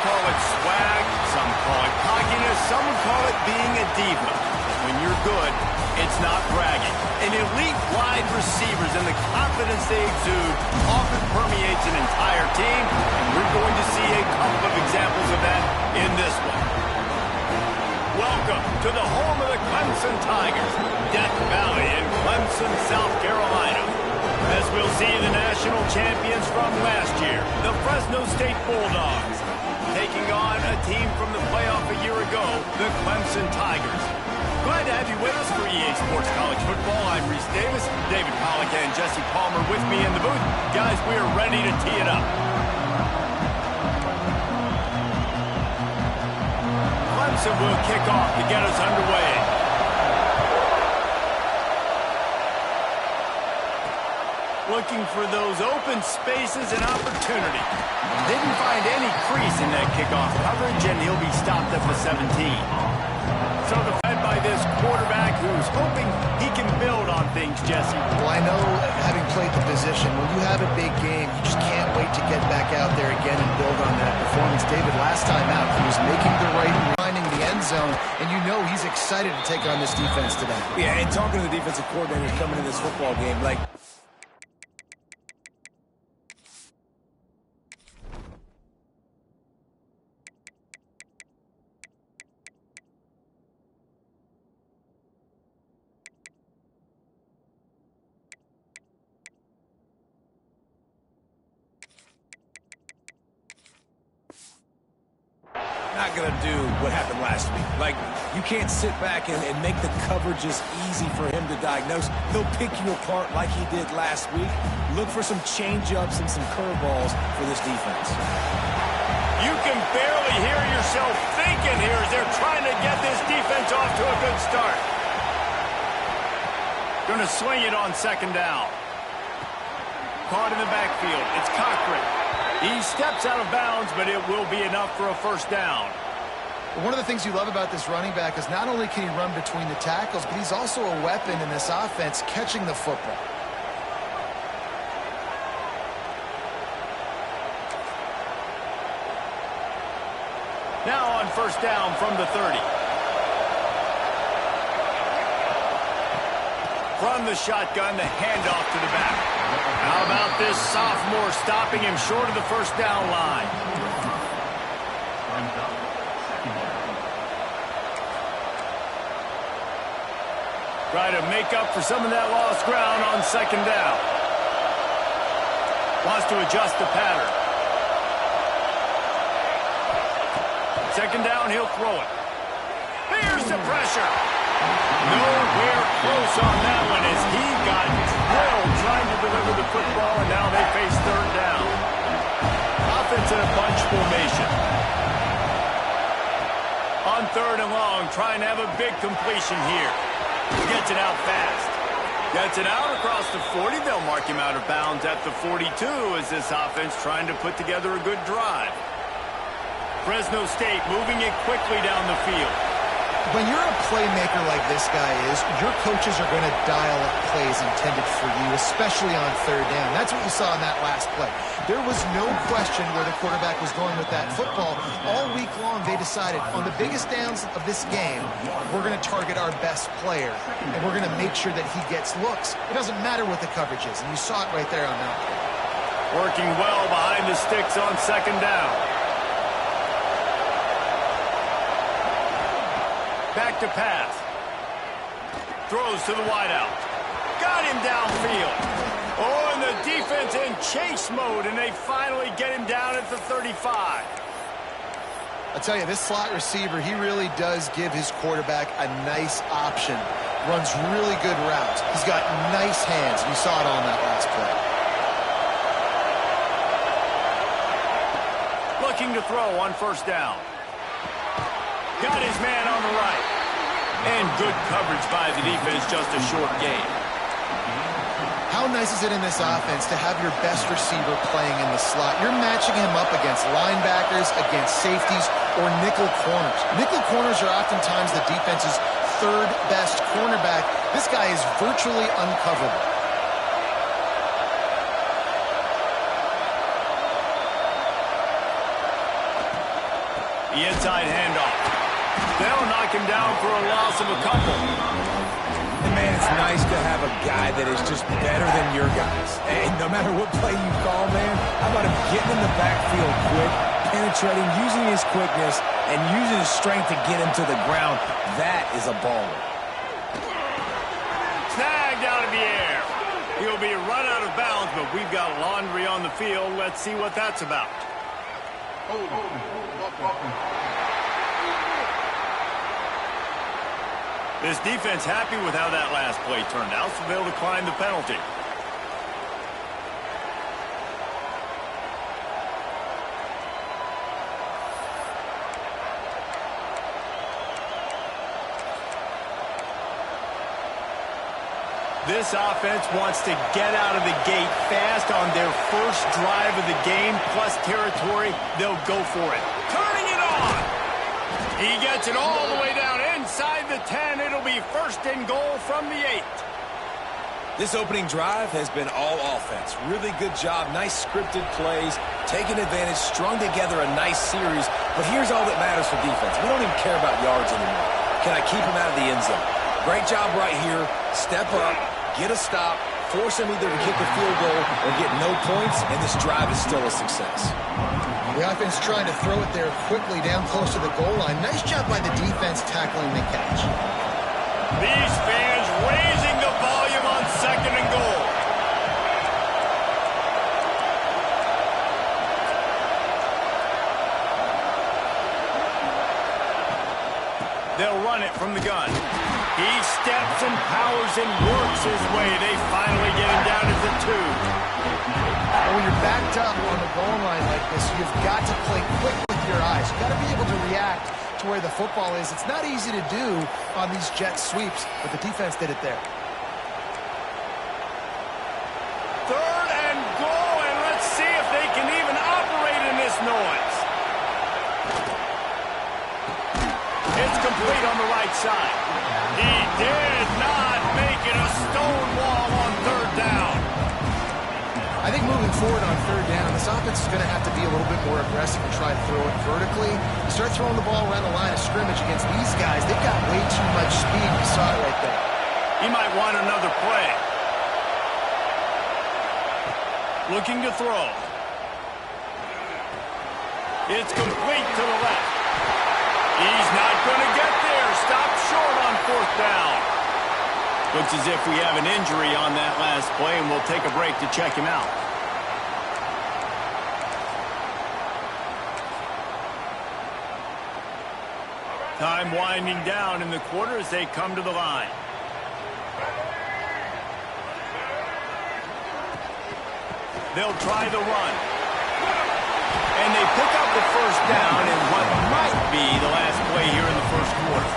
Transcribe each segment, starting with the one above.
call it swag, some call it cockiness, some would call it being a diva. But when you're good, it's not bragging. An elite wide receivers and the confidence they exude often permeates an entire team, and we're going to see a couple of examples of that in this one. Welcome to the home of the Clemson Tigers, Death Valley in Clemson, South Carolina. As we'll see the national champions from last year, the Fresno State Bulldogs, taking on a team from the playoff a year ago, the Clemson Tigers. Glad to have you with us for EA Sports College Football. I'm Reese Davis, David Pollock and Jesse Palmer with me in the booth. Guys, we are ready to tee it up. Clemson will kick off to get us underway. Looking for those open spaces and opportunity. Didn't find any crease in that kickoff coverage, and he'll be stopped at the 17. So defended by this quarterback who's hoping he can build on things, Jesse. Well, I know, having played the position, when you have a big game, you just can't wait to get back out there again and build on that performance. David, last time out, he was making the right, finding the end zone, and you know he's excited to take on this defense today. Yeah, and talking to the defensive coordinators coming to this football game, like, not going to do what happened last week. Like, you can't sit back and make the coverages easy for him to diagnose. He'll pick you apart like he did last week. Look for some change-ups and some curveballs for this defense. You can barely hear yourself thinking here as they're trying to get this defense off to a good start. Going to swing it on second down. Caught in the backfield. It's Cochran. He steps out of bounds, but it will be enough for a first down. One of the things you love about this running back is not only can he run between the tackles, but he's also a weapon in this offense catching the football. Now on first down from the 30. From the shotgun, the handoff to the back. How about this sophomore stopping him short of the first down line? Try to make up for some of that lost ground on second down. Wants to adjust the pattern. Second down, he'll throw it. Here's the pressure. Nowhere close on that one as he got drilled trying to deliver the football, and now they face third down. Offense in a bunch formation. On third and long, trying to have a big completion here. Gets it out fast. Gets it out across the 40. They'll mark him out of bounds at the 42 as this offense trying to put together a good drive. Fresno State moving it quickly down the field. When you're a playmaker like this guy is, your coaches are going to dial up plays intended for you, especially on third down. That's what you saw in that last play. There was no question where the quarterback was going with that football. All week long, they decided on the biggest downs of this game, we're going to target our best player, and we're going to make sure that he gets looks. It doesn't matter what the coverage is, and you saw it right there on that play. Working well behind the sticks on second down. Back to pass. Throws to the wideout. Got him downfield. Oh, and the defense in chase mode, and they finally get him down at the 35. I tell you, this slot receiver, he really does give his quarterback a nice option. Runs really good routes. He's got nice hands. You saw it on that last play. Looking to throw on first down. Got his man on the right. And good coverage by the defense, just a short gain. How nice is it in this offense to have your best receiver playing in the slot? You're matching him up against linebackers, against safeties, or nickel corners. Nickel corners are oftentimes the defense's third best cornerback. This guy is virtually uncoverable. The inside handoff. They'll knock him down for a loss of a couple. And man, it's nice to have a guy that is just better than your guys. And no matter what play you call, man, how about him getting in the backfield quick, penetrating, using his quickness, and using his strength to get him to the ground. That is a baller. Snagged out of the air. He'll be run out of bounds, but we've got laundry on the field. Let's see what that's about. This defense happy with how that last play turned out, so they'll decline the penalty. This offense wants to get out of the gate fast on their first drive of the game, plus territory. They'll go for it. Turning it on! He gets it all the way down inside the 10. It'll be first and goal from the 8. This opening drive has been all offense. Really good job. Nice scripted plays, taking advantage, strung together a nice series. But here's all that matters for defense. We don't even care about yards anymore. Can I keep him out of the end zone? Great job right here. Step up, get a stop, force him either to kick a field goal or get no points, and this drive is still a success. The offense trying to throw it there quickly down close to the goal line. Nice job by the defense tackling the catch. These fans raising the volume on second and goal. They'll run it from the gun. He steps and powers and works his way. They finally get him down to the 2. When you're backed up on the goal line like this, you've got to play quick with your eyes. You've got to be able to react to where the football is. It's not easy to do on these jet sweeps, but the defense did it there. Third and goal, and let's see if they can even operate in this noise. It's complete on the right side. He did not make it a stone wall on third down. I think moving forward on third down, this offense is going to have to be a little bit more aggressive and try to throw it vertically. You start throwing the ball around the line of scrimmage against these guys, they've got way too much speed. You saw it right there. He might want another play. Looking to throw. It's complete to the left. He's not going to get there. Stopped short on fourth down. Looks as if we have an injury on that last play, and we'll take a break to check him out. Time winding down in the quarter as they come to the line. They'll try the run. And they pick up the first down in what might be the last play here in the first quarter.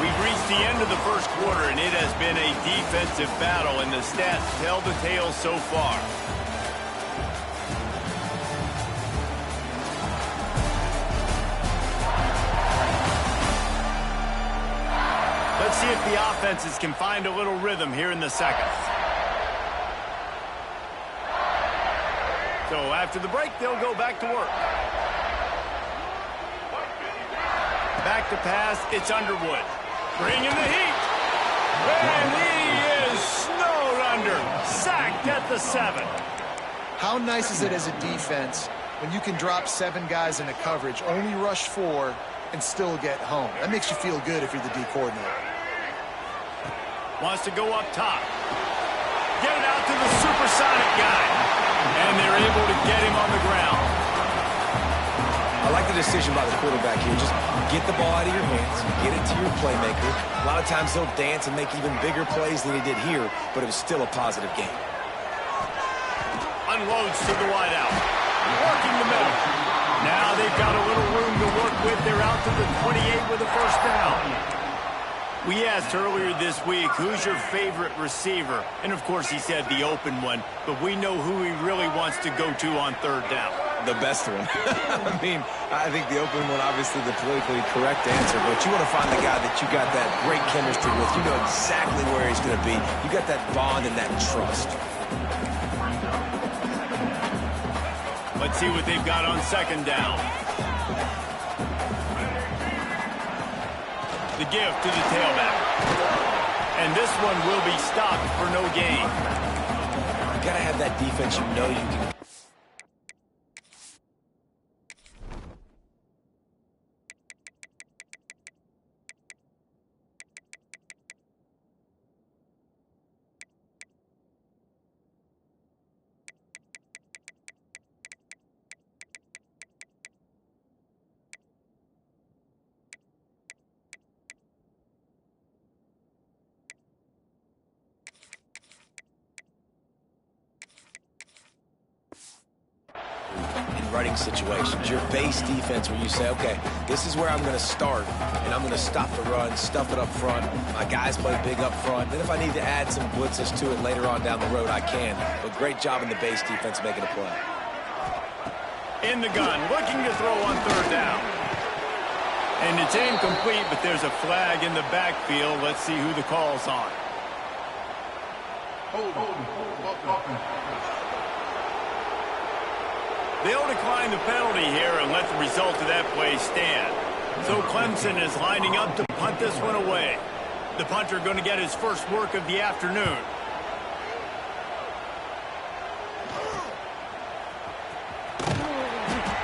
We've reached the end of the first quarter, and it has been a defensive battle, and the stats tell the tale so far. Let's see if the offenses can find a little rhythm here in the second. So after the break, they'll go back to work. Back to pass, it's Underwood. Bringing the heat. And he is snowed under. Sacked at the 7. How nice is it as a defense when you can drop 7 guys into coverage, only rush 4, and still get home? That makes you feel good if you're the D coordinator. Wants to go up top. Get it out to the supersonic guy. And they're able to get him on the ground. I like the decision by the quarterback here. Just get the ball out of your hands, get it to your playmaker. A lot of times he'll dance and make even bigger plays than he did here, but it was still a positive game. Unloads to the wideout. Working the middle. Now they've got a little room to work with. They're out to the 28 with a first down. We asked earlier this week, who's your favorite receiver? And, of course, he said the open one. But we know who he really wants to go to on third down. The best one. I mean, I think the open one, obviously the politically correct answer. But you want to find the guy that you got that great chemistry with. You know exactly where he's going to be. You got that bond and that trust. Let's see what they've got on second down. The give to the tailback. And this one will be stopped for no gain. You got to have that defense you know you can. Running situations, your base defense where you say, okay, this is where I'm going to start, and I'm going to stop the run, stuff it up front. My guys play big up front. Then if I need to add some blitzes to it later on down the road, I can. But great job in the base defense making a play. In the gun, looking to throw on third down. And it's incomplete, but there's a flag in the backfield. Let's see who the call's on. They'll decline the penalty here and let the result of that play stand. So Clemson is lining up to punt this one away. The punter going to get his first work of the afternoon.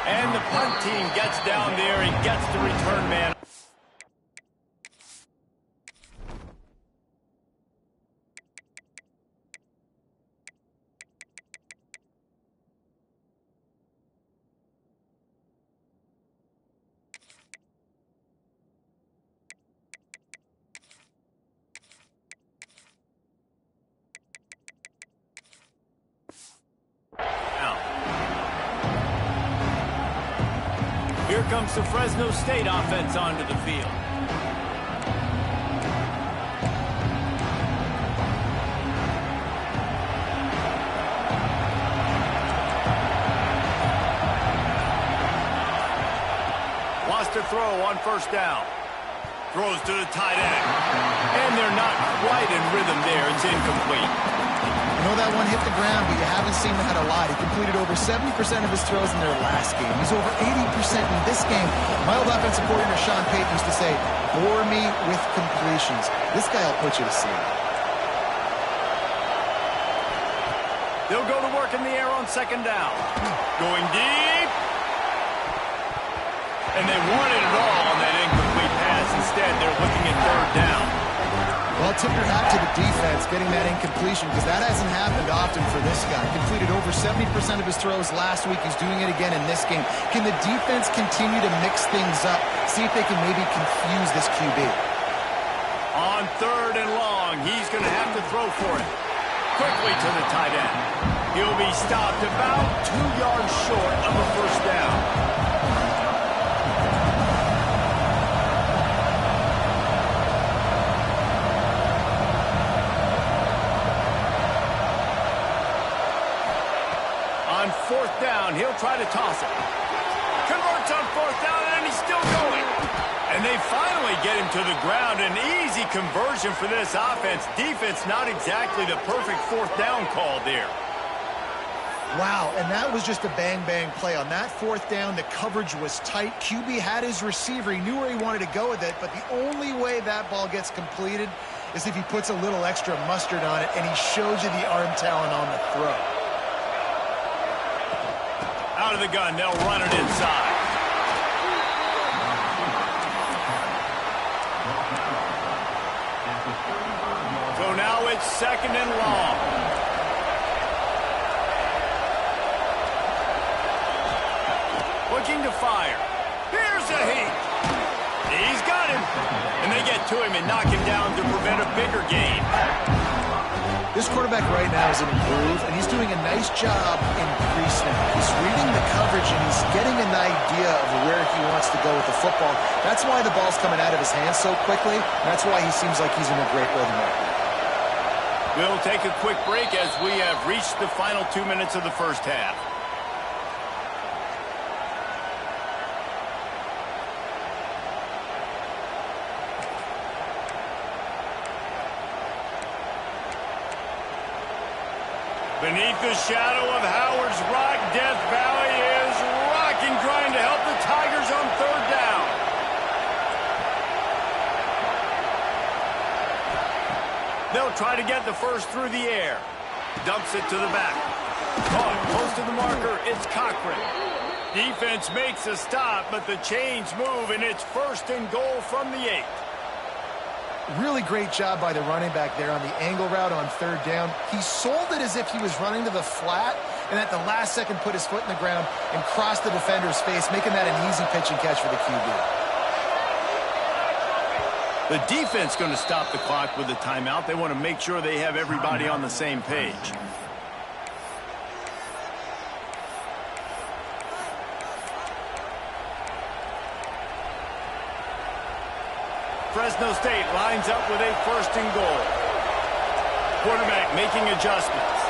And the punt team gets down there and gets the return man. Here comes the Fresno State offense onto the field. Wants to throw on first down. Throws to the tight end. And they're not quite in rhythm there. It's incomplete. I know that one hit the ground, but you haven't seen that a lot. He completed over 70% of his throws in their last game. He's over 80% in this game. My old offensive coordinator, Sean Payton, used to say, bore me with completions. This guy will put you to sleep. They'll go to work in the air on second down. Going deep. And they wanted it all on that incomplete pass. Instead, they're looking at third down. Well, tip your hat to the defense getting that incompletion, because that hasn't happened often for this guy. Completed over 70% of his throws last week. He's doing it again in this game. Can the defense continue to mix things up? See if they can maybe confuse this QB. On third and long, he's going to have to throw for it. Quickly to the tight end. He'll be stopped about 2 yards short of a first down. On fourth down, he'll try to toss it. Converts on fourth down, and he's still going. And they finally get him to the ground. An easy conversion for this offense. Defense, not exactly the perfect fourth down call there. Wow, and that was just a bang-bang play. On that fourth down, the coverage was tight. QB had his receiver. He knew where he wanted to go with it, but the only way that ball gets completed is if he puts a little extra mustard on it, and he shows you the arm talent on the throw. Out of the gun, they'll run it inside. So now it's second and long. Looking to fire. Here's a heat. He's got him. And they get to him and knock him down to prevent a bigger gain. This quarterback right now is in a groove, and he's doing a nice job in pre-snap. He's reading the coverage, and he's getting an idea of where he wants to go with the football. That's why the ball's coming out of his hands so quickly. That's why he seems like he's in a great rhythm right now. We'll take a quick break as we have reached the final 2 minutes of the first half. Beneath the shadow of Howard's Rock, Death Valley is rocking, trying to help the Tigers on third down. try to get the first through the air. Dumps it to the back. Caught close to the marker. It's Cochran. Defense makes a stop, but the chains move, and it's 1st and goal from the 8. Really great job by the running back there on the angle route on 3rd down. He sold it as if he was running to the flat, and at the last second put his foot in the ground and crossed the defender's face, making that an easy pitch and catch for the QB. The defense going to stop the clock with a timeout. They want to make sure they have everybody on the same page. Fresno State lines up with a 1st and goal. Quarterback making adjustments.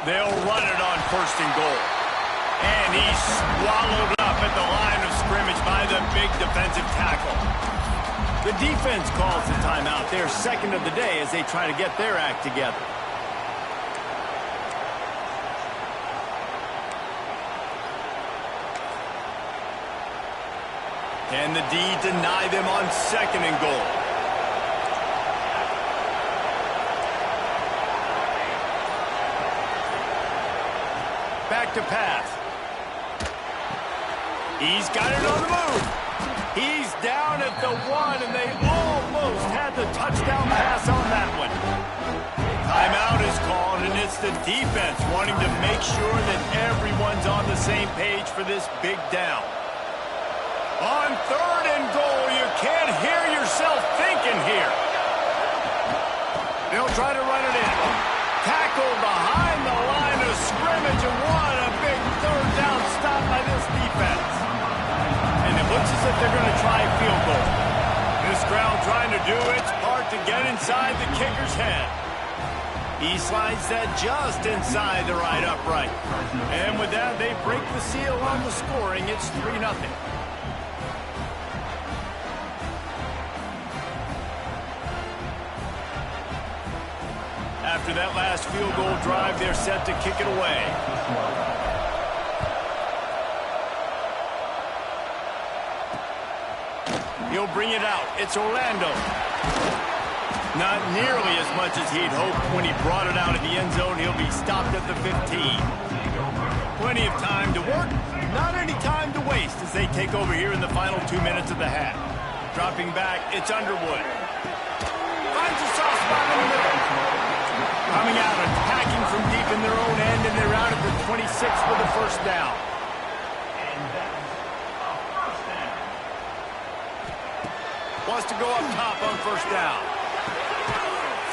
They'll run it on 1st and goal. And he's swallowed up at the line of scrimmage by the big defensive tackle. The defense calls the timeout. Their 2nd of the day as they try to get their act together. Can the D deny them on 2nd and goal? Back to pass. He's got it on the move. He's down at the 1, and they almost had the touchdown pass on that one. Timeout is called, and it's the defense wanting to make sure that everyone's on the same page for this big down. On 3rd and goal, you can't hear yourself thinking here. They'll try to run it in. Tackled behind the line of scrimmage, and what a big 3rd down stop by this defense. And it looks as if they're going to try a field goal. This crowd trying to do its part to get inside the kicker's head. He slides that just inside the right upright. And with that, they break the seal on the scoring. It's 3-0. After that last field goal drive, they're set to kick it away. He'll bring it out. It's Orlando. Not nearly as much as he'd hoped when he brought it out of the end zone. He'll be stopped at the 15. Plenty of time to work, not any time to waste as they take over here in the final 2 minutes of the half. Dropping back, it's Underwood. Finds a soft spot in the middle. Coming out, attacking from deep in their own end, and they're out at the 26 for the 1st down. Wants to go up top on 1st down.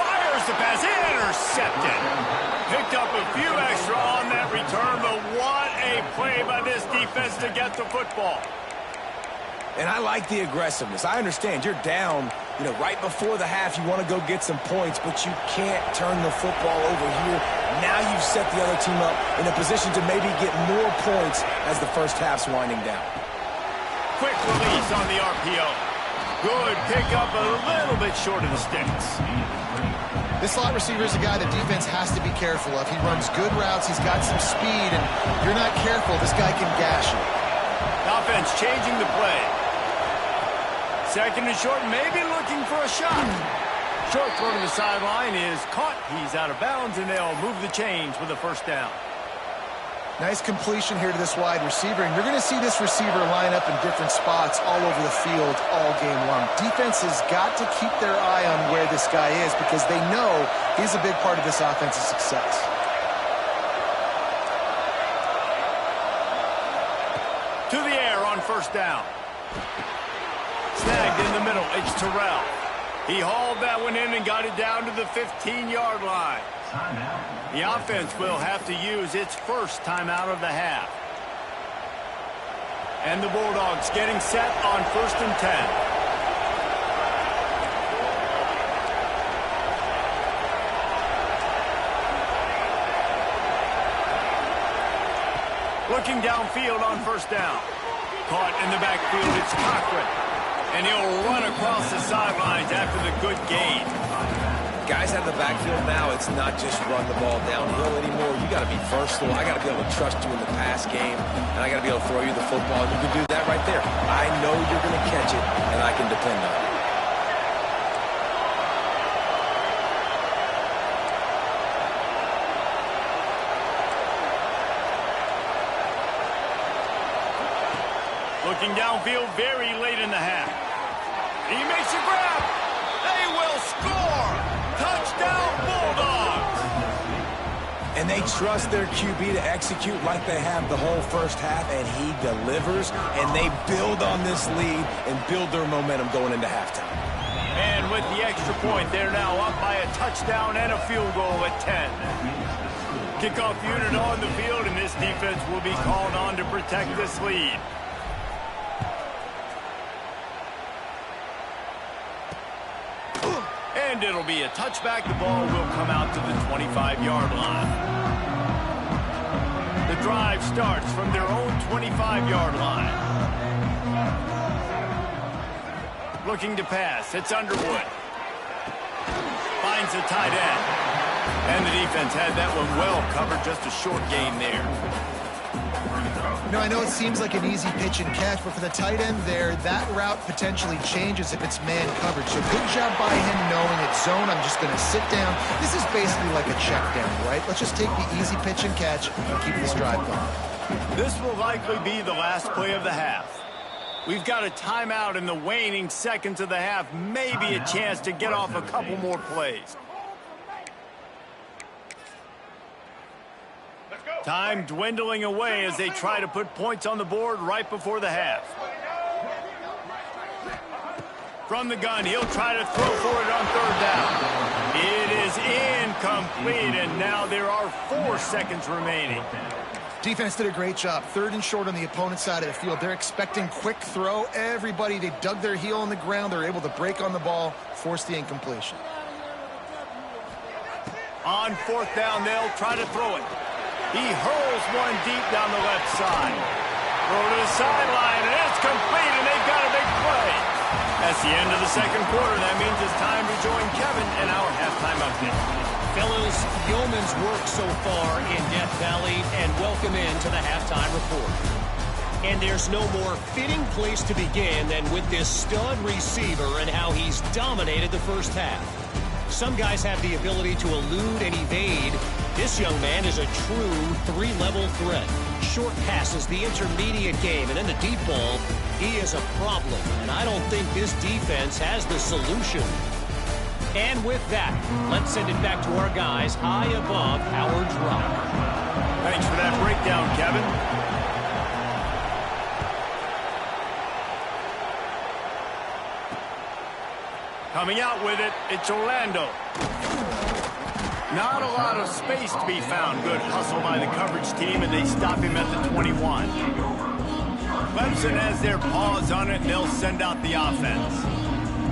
Fires the pass, intercepted. Picked up a few extra on that return, but what a play by this defense to get the football. And I like the aggressiveness. I understand you're down, right before the half. You want to go get some points, but you can't turn the football over here. Now you've set the other team up in a position to maybe get more points as the 1st half's winding down. Quick release on the RPO. Good pickup, a little bit short of the sticks. This slot receiver is a guy the defense has to be careful of. He runs good routes. He's got some speed, and if you're not careful, this guy can gash you. Offense changing the play. 2nd and short, maybe looking for a shot. Short throw to the sideline is caught. He's out of bounds, and they'll move the chains with a 1st down. Nice completion here to this wide receiver, and you're going to see this receiver line up in different spots all over the field all game long. Defense has got to keep their eye on where this guy is because they know he's a big part of this offense's success. To the air on 1st down. Snagged in the middle. It's Terrell. He hauled that one in and got it down to the 15-yard line. The offense will have to use its 1st timeout of the half. And the Bulldogs getting set on 1st and 10. Looking downfield on 1st down. Caught in the backfield, it's Cochran. And he'll run across the sidelines after the good gain. Guys out of the backfield now, it's not just run the ball downhill anymore. You got to be versatile. I got to be able to trust you in the pass game, and I got to be able to throw you the football. And you can do that right there. I know you're going to catch it, and I can depend on it. Looking downfield very late in the half. He makes a grab. They will score. Touchdown, Bulldogs. And they trust their QB to execute like they have the whole first half, and he delivers, and they build on this lead and build their momentum going into halftime. And with the extra point, they're now up by a touchdown and a field goal at 10. Kickoff unit on the field, and this defense will be called on to protect this lead. And it'll be a touchback. The ball will come out to the 25-yard line. The drive starts from their own 25-yard line. Looking to pass. It's Underwood. Finds the tight end. And the defense had that one well covered. Just a short gain there. You know, I know it seems like an easy pitch and catch, but for the tight end there, that route potentially changes if it's man coverage. So good job by him knowing it's zone. I'm just going to sit down. This is basically like a check down, right? Let's just take the easy pitch and catch and keep this drive going. This will likely be the last play of the half. We've got a timeout in the waning seconds of the half. Maybe a chance to get off a couple more plays. Time dwindling away as they try to put points on the board right before the half. From the gun, he'll try to throw for it on third down. It is incomplete, and now there are 4 seconds remaining. Defense did a great job. 3rd and short on the opponent's side of the field. They're expecting quick throw. Everybody, they dug their heel on the ground. They're able to break on the ball, force the incompletion. On 4th down, they'll try to throw it. He hurls one deep down the left side. Throw to the sideline, and it's complete, and they've got a big play. That's the end of the second quarter. That means it's time to join Kevin in our halftime update. Fellas, yeoman's work so far in Death Valley, and welcome into the halftime report. And there's no more fitting place to begin than with this stud receiver and how he's dominated the first half. Some guys have the ability to elude and evade. This young man is a true 3-level threat. Short passes, the intermediate game, and then the deep ball. He is a problem, and I don't think this defense has the solution. And with that, let's send it back to our guys high above Howard's Rock. Thanks for that breakdown, Kevin. Coming out with it, it's Orlando. Not a lot of space to be found. Good hustle by the coverage team, and they stop him at the 21. Clemson has their paws on it, and they'll send out the offense.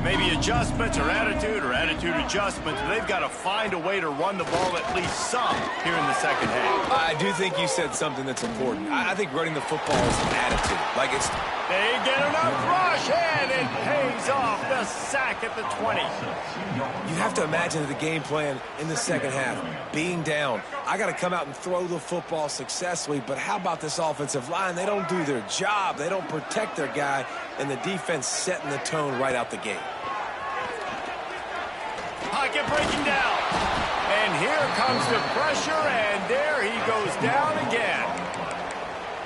Maybe adjustments or attitude adjustments. They've got to find a way to run the ball at least some here in the second half. I do think you said something that's important. I think running the football is an attitude. Like it's... They get enough rush, and it pays off. The sack at the 20. You have to imagine the game plan in the second half. Being down, I got to come out and throw the football successfully, but how about this offensive line? They don't do their job. They don't protect their guy, and the defense setting the tone right out the gate. Pocket breaking down. And here comes the pressure, and there he goes down again.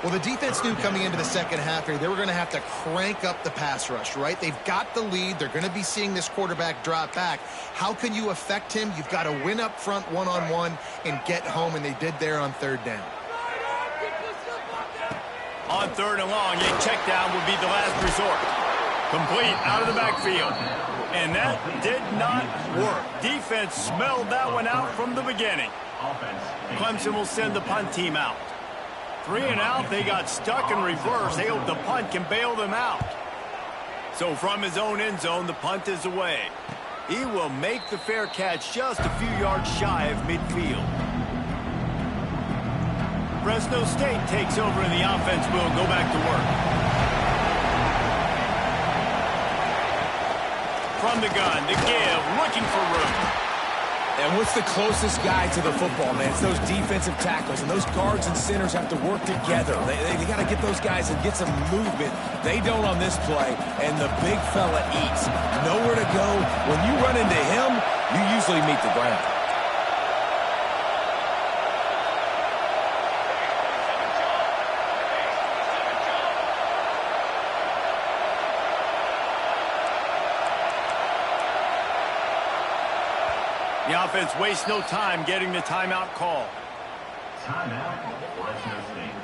Well, the defense knew coming into the second half here, they were going to have to crank up the pass rush, right? They've got the lead. They're going to be seeing this quarterback drop back. How can you affect him? You've got to win up front one-on-one and get home, and they did there on 3rd down. On 3rd and long, a check down would be the last resort. Complete out of the backfield. And that did not work. Defense smelled that one out from the beginning. Clemson will send the punt team out. 3 and out, they got stuck in reverse. They hope the punt can bail them out. So from his own end zone, the punt is away. He will make the fair catch just a few yards shy of midfield. Fresno State takes over and the offense will go back to work. From the gun, the give, looking for room. And what's the closest guy to the football, man? It's those defensive tackles, and those guards and centers have to work together. They got to get those guys and get some movement. They don't on this play, and the big fella eats. Nowhere to go. When you run into him, you usually meet the ground. The offense wastes no time getting the timeout call. Timeout, Fresno State.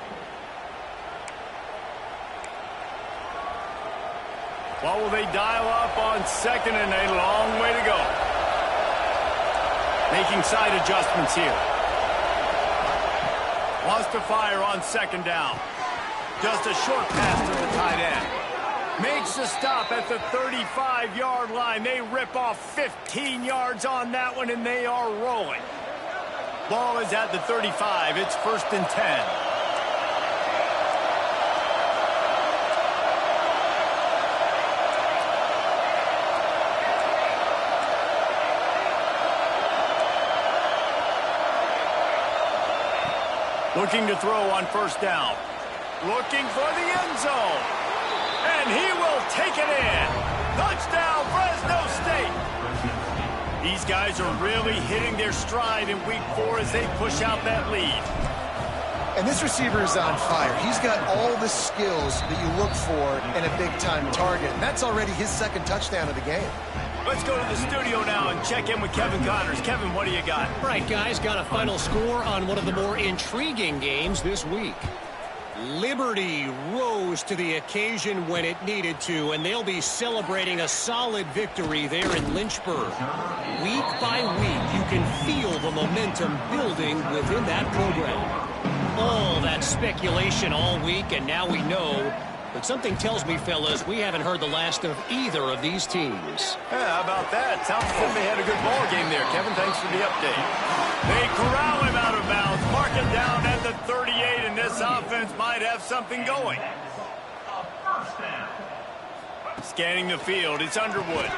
What will they dial up on second and a long way to go? Making side adjustments here. Wants to fire on second down. Just a short pass to the tight end. Makes the stop at the 35-yard line. They rip off 15 yards on that one, and they are rolling. Ball is at the 35. It's 1st and 10. Looking to throw on 1st down. Looking for the end zone. And he will take it in. Touchdown, Fresno State. These guys are really hitting their stride in week 4 as they push out that lead. And this receiver is on fire. He's got all the skills that you look for in a big-time target. And that's already his 2nd touchdown of the game. Let's go to the studio now and check in with Kevin Connors. Kevin, what do you got? All right, guys, got a final score on one of the more intriguing games this week. Liberty rose to the occasion when it needed to, and they'll be celebrating a solid victory there in Lynchburg. Week by week, you can feel the momentum building within that program. All that speculation all week, and now we know. But something tells me, fellas, we haven't heard the last of either of these teams. Yeah, how about that? Sounds like they had a good ball game there. Kevin, thanks for the update. They corral him out of bounds, mark it down at the 38, and this offense might have something going. Scanning the field, it's Underwood.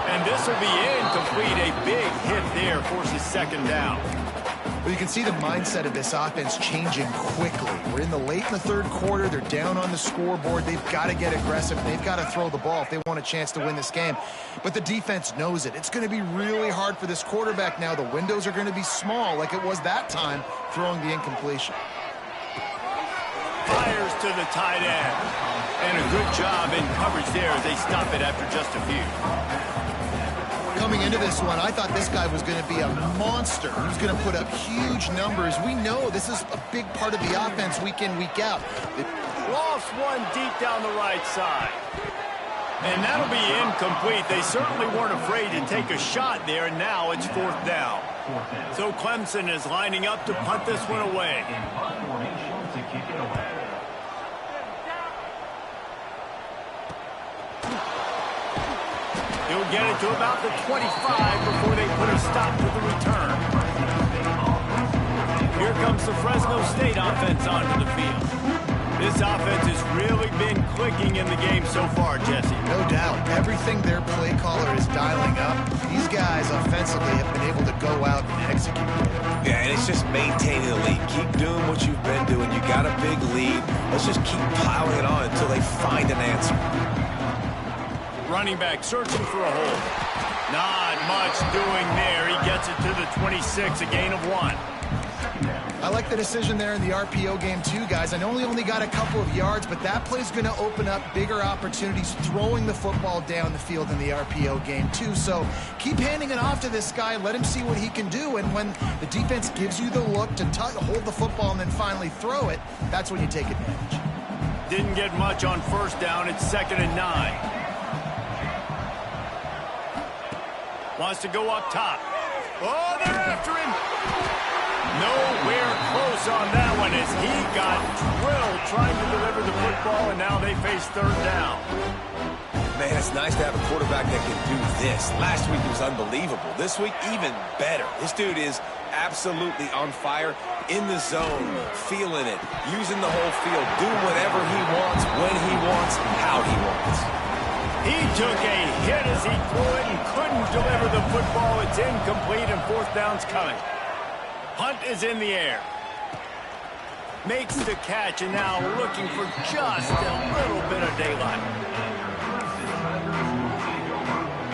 And this will be incomplete. A big hit there forces 2nd down. Well, you can see the mindset of this offense changing quickly. We're in the 3rd quarter. They're down on the scoreboard. They've got to get aggressive. They've got to throw the ball if they want a chance to win this game. But the defense knows it. It's going to be really hard for this quarterback now. The windows are going to be small like it was that time throwing the incompletion. Fires to the tight end. And a good job in coverage there as they stop it after just a few. Coming into this one, I thought this guy was going to be a monster. He was going to put up huge numbers. We know this is a big part of the offense week in, week out. Lost one deep down the right side. And that'll be incomplete. They certainly weren't afraid to take a shot there, and now it's 4th down. So Clemson is lining up to punt this one away. He'll get it to about the 25 before they put a stop to the return. Here comes the Fresno State offense onto the field. This offense has really been clicking in the game so far, Jesse. No doubt. Everything their play caller is dialing up, these guys offensively have been able to go out and execute. Yeah, and it's just maintaining the lead. Keep doing what you've been doing. You got a big lead. Let's just keep piling it on until they find an answer. Running back searching for a hole. Not much doing there. He gets it to the 26, a gain of 1. I like the decision there in the RPO game too, guys. I know he only got a couple of yards, but that play's going to open up bigger opportunities throwing the football down the field in the RPO game too. So keep handing it off to this guy. Let him see what he can do. And when the defense gives you the look to hold the football and then finally throw it, that's when you take advantage. Didn't get much on 1st down. It's 2nd and 9. Wants to go up top. Oh, they're after him. Nowhere close on that one as he got drilled trying to deliver the football, and now they face 3rd down. Man, it's nice to have a quarterback that can do this. Last week he was unbelievable. This week, even better. This dude is absolutely on fire, in the zone, feeling it, using the whole field, doing whatever he wants, when he wants, how he wants. He took a hit as he threw it and couldn't deliver the football. It's incomplete and fourth down's coming. Punt is in the air. Makes the catch and now looking for just a little bit of daylight.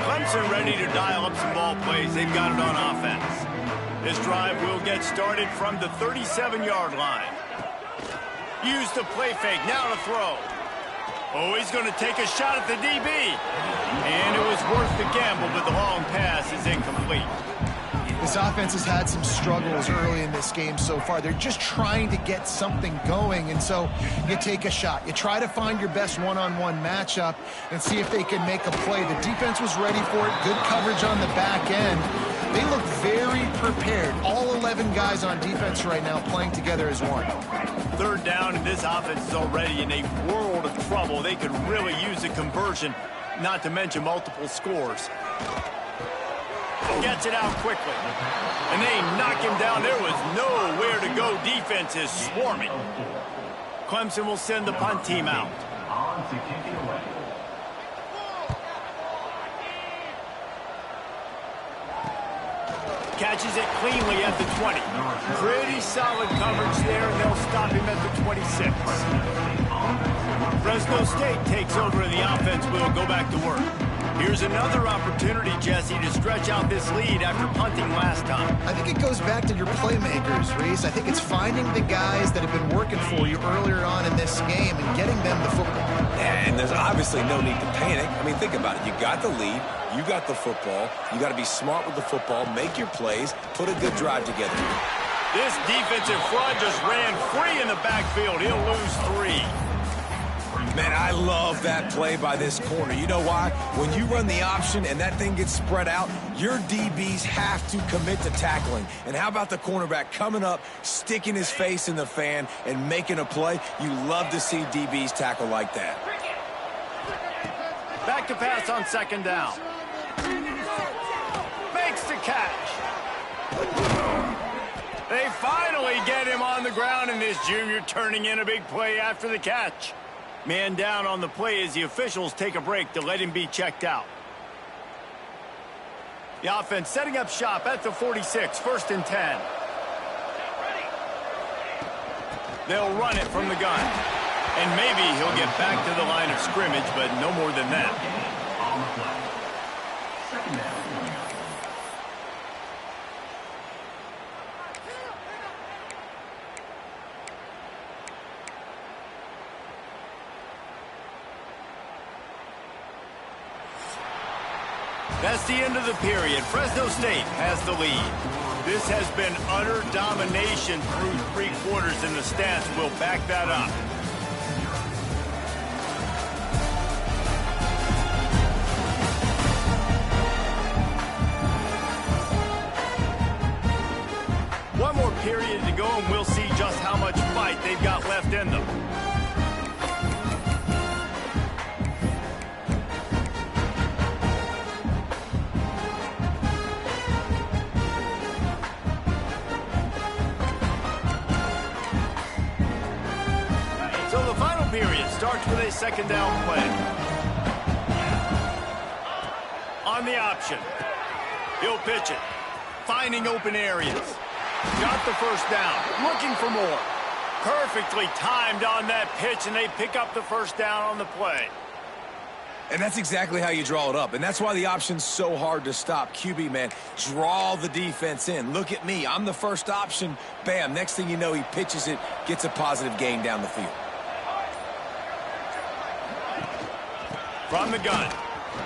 Clemson ready to dial up some ball plays. They've got it on offense. This drive will get started from the 37-yard line. Use the play fake, now to throw. Oh, he's going to take a shot at the DB. And it was worth the gamble, but the long pass is incomplete. This offense has had some struggles early in this game so far. They're just trying to get something going, and so you take a shot. You try to find your best one-on-one matchup and see if they can make a play. The defense was ready for it. Good coverage on the back end. They look very prepared. All 11 guys on defense right now playing together as one. Third down, and this offense is already in a world of trouble. They could really use a conversion, not to mention multiple scores. Gets it out quickly. And they knock him down. There was nowhere to go. Defense is swarming. Clemson will send the punt team out. On to kick it away. Catches it cleanly at the 20. Pretty solid coverage there, and they'll stop him at the 26. Fresno State takes over, and the offense will go back to work. Here's another opportunity, Jesse, to stretch out this lead after punting last time. I think it goes back to your playmakers, Reese. I think it's finding the guys that have been working for you earlier on in this game and getting them the football. And there's obviously no need to panic. I mean, think about it. You got the lead. You got the football. You got to be smart with the football, make your plays, put a good drive together. This defensive front just ran free in the backfield. He'll lose 3. Man, I love that play by this corner. You know why? When you run the option and that thing gets spread out, your DBs have to commit to tackling. And how about the cornerback coming up, sticking his face in the fan, and making a play? You love to see DBs tackle like that. Back to pass on second down. Makes the catch. They finally get him on the ground, and this junior turning in a big play after the catch. Man down on the play as the officials take a break to let him be checked out. The offense setting up shop at the 46, 1st and 10. They'll run it from the gun. And maybe he'll get back to the line of scrimmage, but no more than that. On the play. Second down. That's the end of the period. Fresno State has the lead. This has been utter domination through 3 quarters, and the stats will back that up. One more period to go, and we'll see just how much fight they've got left in them. Starts with a second down play. On the option. He'll pitch it. Finding open areas. Got the first down. Looking for more. Perfectly timed on that pitch, and they pick up the first down on the play. And that's exactly how you draw it up. And that's why the option's so hard to stop. QB, man, draw the defense in. Look at me. I'm the first option. Bam. Next thing you know, he pitches it, gets a positive gain down the field. From the gun.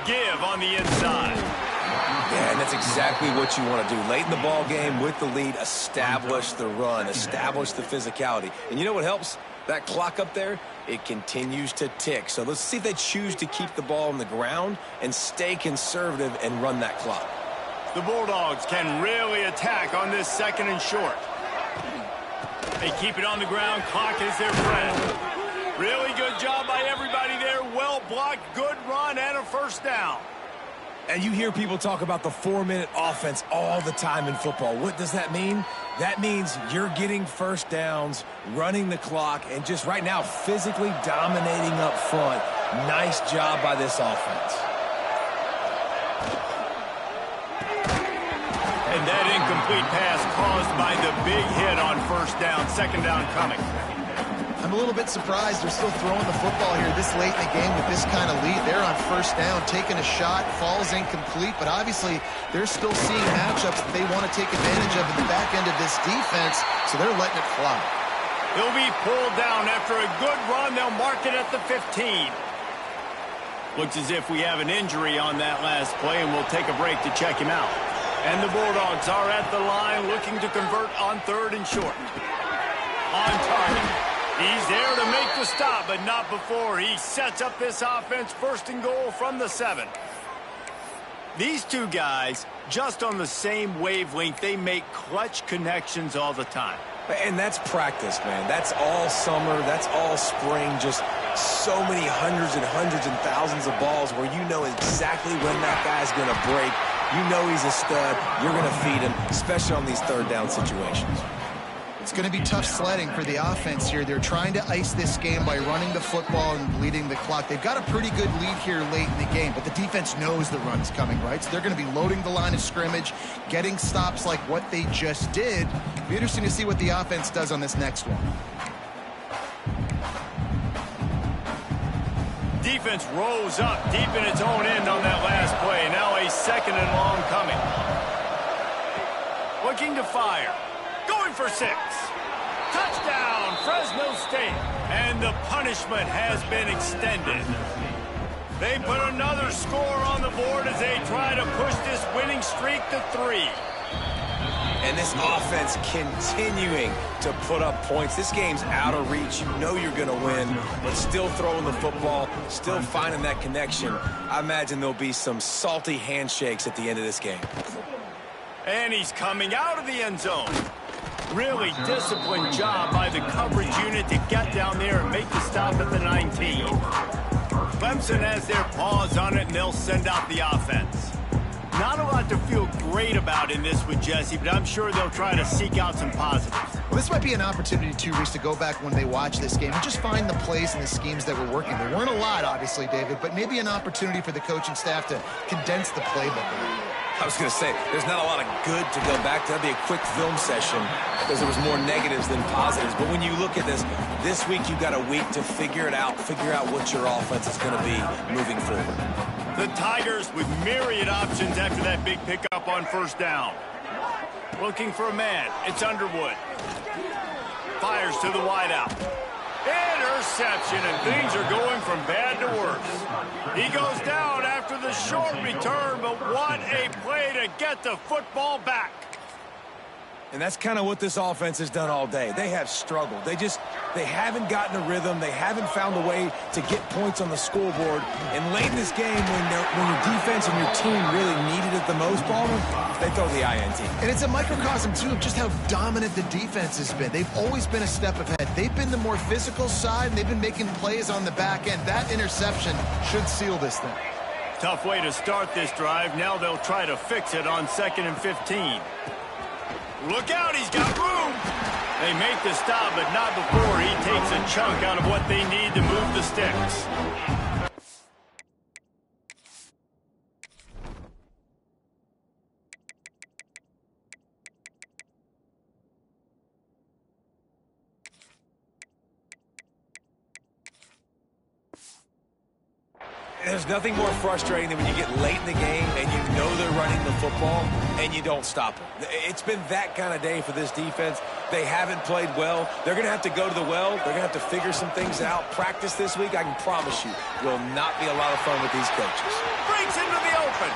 Give on the inside. Yeah, and that's exactly what you want to do. Late in the ball game with the lead, establish the run, establish the physicality. And you know what helps? That clock up there, it continues to tick. So let's see if they choose to keep the ball on the ground and stay conservative and run that clock. The Bulldogs can really attack on this 2nd and short. They keep it on the ground. Clock is their friend. Really good job by everybody there. Well blocked, good run, and a first down. And you hear people talk about the 4-minute offense all the time in football. What does that mean? That means you're getting first downs, running the clock, and just right now physically dominating up front. Nice job by this offense. And that incomplete pass caused by the big hit on first down. Second down coming. I'm a little bit surprised they're still throwing the football here this late in the game with this kind of lead. They're on first down, taking a shot, falls incomplete, but obviously they're still seeing matchups that they want to take advantage of in the back end of this defense, so they're letting it fly. He'll be pulled down after a good run. They'll mark it at the 15. Looks as if we have an injury on that last play, and we'll take a break to check him out. And the Bulldogs are at the line looking to convert on 3rd and short. On target. He's there to make the stop, but not before he sets up this offense 1st and goal from the 7. These two guys, just on the same wavelength, they make clutch connections all the time. And that's practice, man. That's all summer. That's all spring. Just so many hundreds and thousands of balls where you know exactly when that guy's going to break. You know he's a stud. You're going to feed him, especially on these 3rd down situations. It's going to be tough sledding for the offense here. They're trying to ice this game by running the football and bleeding the clock. They've got a pretty good lead here late in the game, but the defense knows the run's coming, right? So they're going to be loading the line of scrimmage, getting stops like what they just did. It'll be interesting to see what the offense does on this next one. Defense rose up deep in its own end on that last play. Now a 2nd and long coming. Looking to fire. Going for 6. Touchdown, Fresno State. And the punishment has been extended. They put another score on the board as they try to push this winning streak to 3. And this offense continuing to put up points. This game's out of reach. You know you're going to win, but still throwing the football, still finding that connection. I imagine there'll be some salty handshakes at the end of this game. And he's coming out of the end zone. Really disciplined job by the coverage unit to get down there and make the stop at the 19. Clemson has their paws on it, and they'll send out the offense. Not a lot to feel great about in this with Jesse, but I'm sure they'll try to seek out some positives. Well, this might be an opportunity, too, Reese, to go back when they watch this game and just find the plays and the schemes that were working. There weren't a lot, obviously, David, but maybe an opportunity for the coaching staff to condense the playbook a little. I was going to say, there's not a lot of good to go back to. That'd be a quick film session because there was more negatives than positives. But when you look at this week you've got a week to figure it out, figure out what your offense is going to be moving forward. The Tigers with myriad options after that big pickup on first down. Looking for a man. It's Underwood. Fires to the wideout. Interception, and things are going from bad to worse. He goes down after the short return, but what a play to get the football back. And that's kind of what this offense has done all day. They have struggled. They haven't gotten a rhythm. They haven't found a way to get points on the scoreboard. And late in this game, when your defense and your team really needed it the most, Ballman, they throw the INT. And it's a microcosm, too, of just how dominant the defense has been. They've always been a step ahead. They've been the more physical side, and they've been making plays on the back end. That interception should seal this thing. Tough way to start this drive. Now they'll try to fix it on 2nd and 15. Look out, he's got room. They make the stop, but not before he takes a chunk out of what they need to move the sticks. There's nothing more frustrating than when you get late in the game and you know they're running the football and you don't stop them. It's been that kind of day for this defense. They haven't played well. They're going to have to go to the well. They're going to have to figure some things out. Practice this week, I can promise you, will not be a lot of fun with these coaches. Breaks into the open.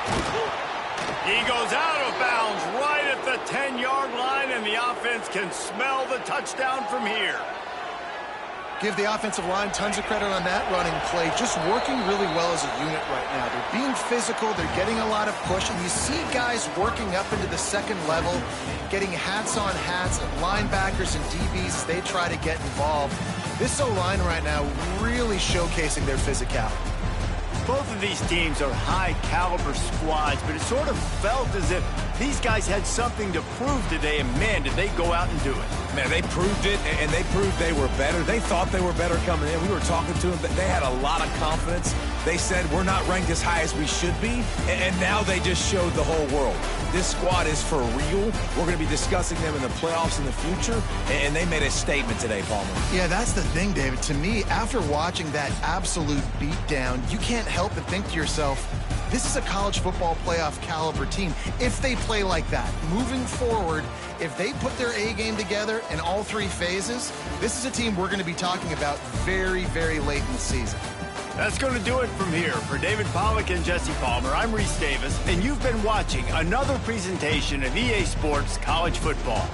He goes out of bounds right at the 10-yard line, and the offense can smell the touchdown from here. Give the offensive line tons of credit on that running play. Just working really well as a unit right now. They're being physical. They're getting a lot of push. And you see guys working up into the second level, getting hats on hats of linebackers and DBs as they try to get involved. This O-line right now really showcasing their physicality. Both of these teams are high-caliber squads, but it sort of felt as if These guys had something to prove today, and man, did they go out and do it. Man, they proved it, and they proved they were better. They thought they were better coming in. We were talking to them, but they had a lot of confidence. They said, we're not ranked as high as we should be, and now they just showed the whole world. This squad is for real. We're going to be discussing them in the playoffs in the future, and they made a statement today, Palmer. Yeah, that's the thing, David. To me, after watching that absolute beatdown, you can't help but think to yourself, this is a college football playoff caliber team. If they play like that, moving forward, if they put their A game together in all three phases, this is a team we're going to be talking about very, very late in the season. That's going to do it from here. For David Pollack and Jesse Palmer, I'm Reese Davis, and you've been watching another presentation of EA Sports College Football.